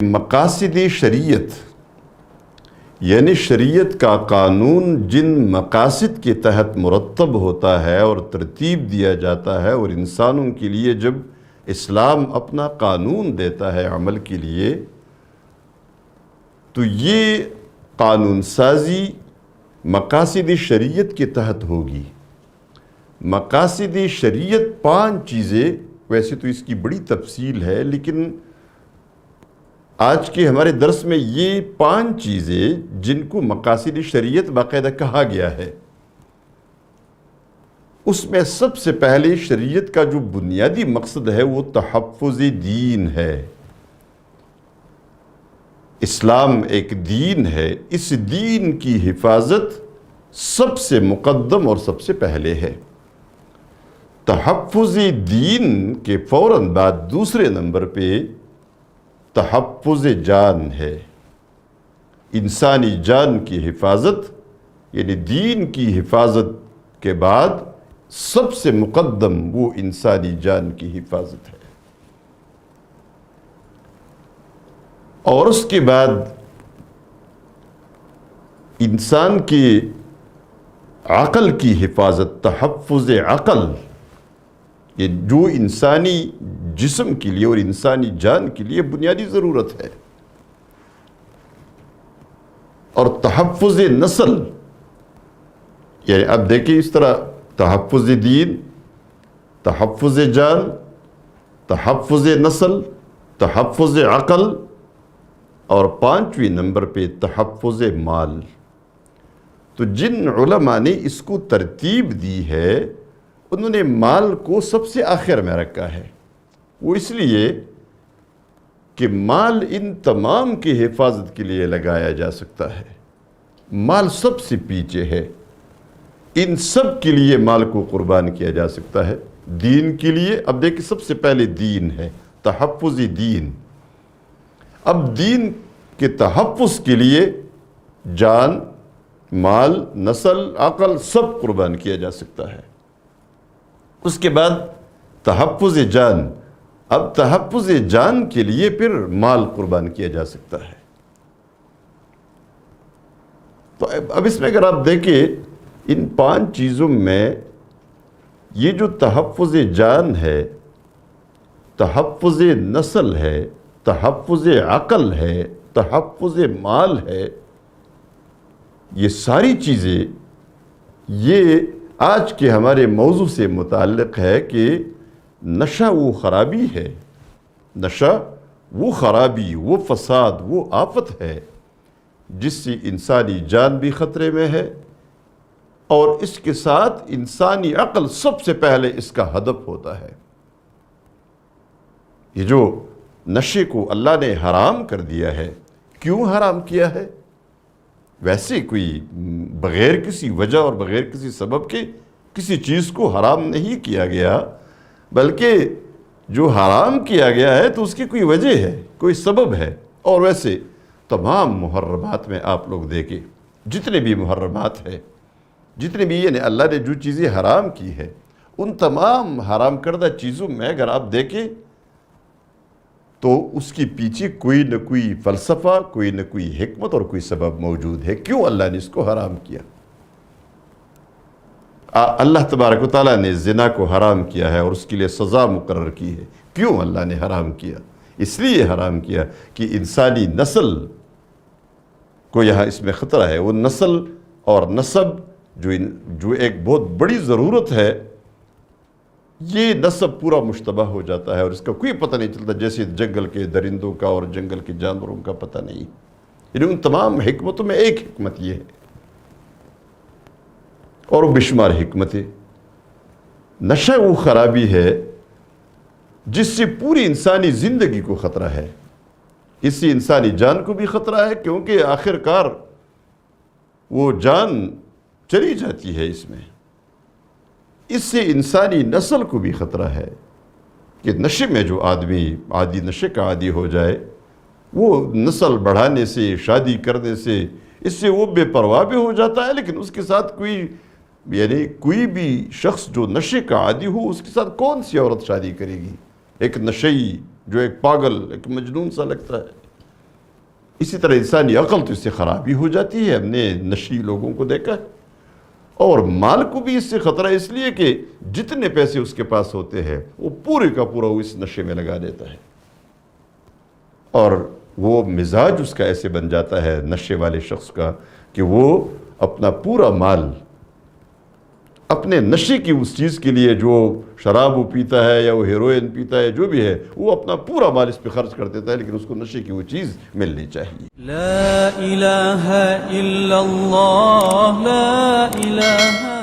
مقاصد شریعت یعنی شریعت کا قانون جن مقاصد کے تحت مرتب ہوتا ہے اور ترتیب دیا جاتا ہے، اور انسانوں کے لیے جب اسلام اپنا قانون دیتا ہے عمل کے لیے، تو یہ قانون سازی مقاصد شریعت کے تحت ہوگی۔ مقاصد شریعت 5 چیزیں، ویسے تو اس کی بڑی تفصیل ہے، لیکن آج کے ہمارے درس میں یہ 5 چیزیں جن کو مقاصد شریعت باقاعدہ کہا گیا ہے، اس میں سب سے پہلے شریعت کا جو بنیادی مقصد ہے وہ تحفظ دین ہے۔ اسلام ایک دین ہے، اس دین کی حفاظت سب سے مقدم اور سب سے پہلے ہے۔ تحفظ دین کے فوراً بعد دوسرے نمبر پہ تحفظ جان ہے۔ انسانی جان کی حفاظت، یعنی دین کی حفاظت کے بعد سب سے مقدم وہ انسانی جان کی حفاظت ہے، اور اس کے بعد انسان کی عقل کی حفاظت، تحفظ عقل، یہ جو انسانی جسم کے لیے اور انسانی جان کے لیے بنیادی ضرورت ہے۔ اور تحفظ نسل، یعنی اب دیکھیں اس طرح تحفظ دین، تحفظ جان، تحفظ نسل، تحفظ عقل، اور 5ویں نمبر پہ تحفظ مال۔ تو جن علماء نے اس کو ترتیب دی ہے، انہوں نے مال کو سب سے آخر میں رکھا ہے۔ وہ اس لیے کہ مال ان تمام کی حفاظت کے لیے لگایا جا سکتا ہے۔ مال سب سے پیچھے ہے، ان سب کے لیے مال کو قربان کیا جا سکتا ہے۔ دین کے لیے، اب دیکھیں سب سے پہلے دین ہے، تحفظ دین۔ اب دین کے تحفظ کے لیے جان، مال، نسل، عقل سب قربان کیا جا سکتا ہے۔ اس کے بعد تحفظ جان، اب تحفظ جان کے لیے پھر مال قربان کیا جا سکتا ہے۔ تو اب اس میں اگر آپ دیکھیں ان 5 چیزوں میں یہ جو تحفظ جان ہے، تحفظ نسل ہے، تحفظ عقل ہے، تحفظ مال ہے، یہ ساری چیزیں یہ آج کے ہمارے موضوع سے متعلق ہے کہ نشہ وہ خرابی ہے، نشہ وہ خرابی، وہ فساد، وہ آفت ہے جس سے انسانی جان بھی خطرے میں ہے، اور اس کے ساتھ انسانی عقل سب سے پہلے اس کا ہدف ہوتا ہے۔ یہ جو نشے کو اللہ نے حرام کر دیا ہے، کیوں حرام کیا ہے؟ ویسے کوئی بغیر کسی وجہ اور بغیر کسی سبب کے کسی چیز کو حرام نہیں کیا گیا، بلکہ جو حرام کیا گیا ہے تو اس کی کوئی وجہ ہے، کوئی سبب ہے۔ اور ویسے تمام محرمات میں آپ لوگ دیکھیں، جتنے بھی محرمات ہیں، جتنے بھی یعنی اللہ نے جو چیزیں حرام کی ہے، ان تمام حرام کردہ چیزوں میں اگر آپ دیکھیں تو اس کی پیچھے کوئی نہ کوئی فلسفہ، کوئی نہ کوئی حکمت اور کوئی سبب موجود ہے، کیوں اللہ نے اس کو حرام کیا۔ اللہ تبارک و تعالیٰ نے زنا کو حرام کیا ہے اور اس کے لیے سزا مقرر کی ہے، کیوں اللہ نے حرام کیا؟ اس لیے حرام کیا کہ انسانی نسل کو یہاں اس میں خطرہ ہے۔ وہ نسل اور نسب جو ایک بہت بڑی ضرورت ہے، یہ نسب پورا مشتبہ ہو جاتا ہے اور اس کا کوئی پتہ نہیں چلتا، جیسے جنگل کے درندوں کا اور جنگل کے جانوروں کا پتہ نہیں۔ یعنی ان تمام حکمتوں میں ایک حکمت یہ ہے، اور وہ بے شمار حکمتیں۔ نشہ وہ خرابی ہے جس سے پوری انسانی زندگی کو خطرہ ہے، اس سے انسانی جان کو بھی خطرہ ہے، کیونکہ آخر کار وہ جان چلی جاتی ہے اس میں۔ اس سے انسانی نسل کو بھی خطرہ ہے کہ نشے میں جو آدمی نشے کا عادی ہو جائے، وہ نسل بڑھانے سے، شادی کرنے سے، اس سے وہ بے پرواہ بھی ہو جاتا ہے، لیکن اس کے ساتھ کوئی بھی شخص جو نشے کا عادی ہو، اس کے ساتھ کون سی عورت شادی کرے گی؟ ایک نشئی جو ایک پاگل، ایک مجنون سا لگتا ہے، اسی طرح انسانی عقل تو اس سے خرابی ہو جاتی ہے. ہم نے نشی لوگوں کو دیکھا ہے. اور مال کو بھی اس سے خطرہ ہے، اس لیے کہ جتنے پیسے اس کے پاس ہوتے ہیں وہ پورے کا پورا وہ اس نشے میں لگا دیتا ہے، اور وہ مزاج اس کا ایسے بن جاتا ہے نشے والے شخص کا کہ وہ اپنا پورا مال اپنے نشے کی اس چیز کے لیے، جو شراب وہ پیتا ہے یا وہ ہیروئن پیتا ہے، جو بھی ہے، وہ اپنا پورا مال اس پہ خرچ کر دیتا ہے، لیکن اس کو نشے کی وہ چیز ملنی چاہیے. لا الہ الا اللہ لا الہ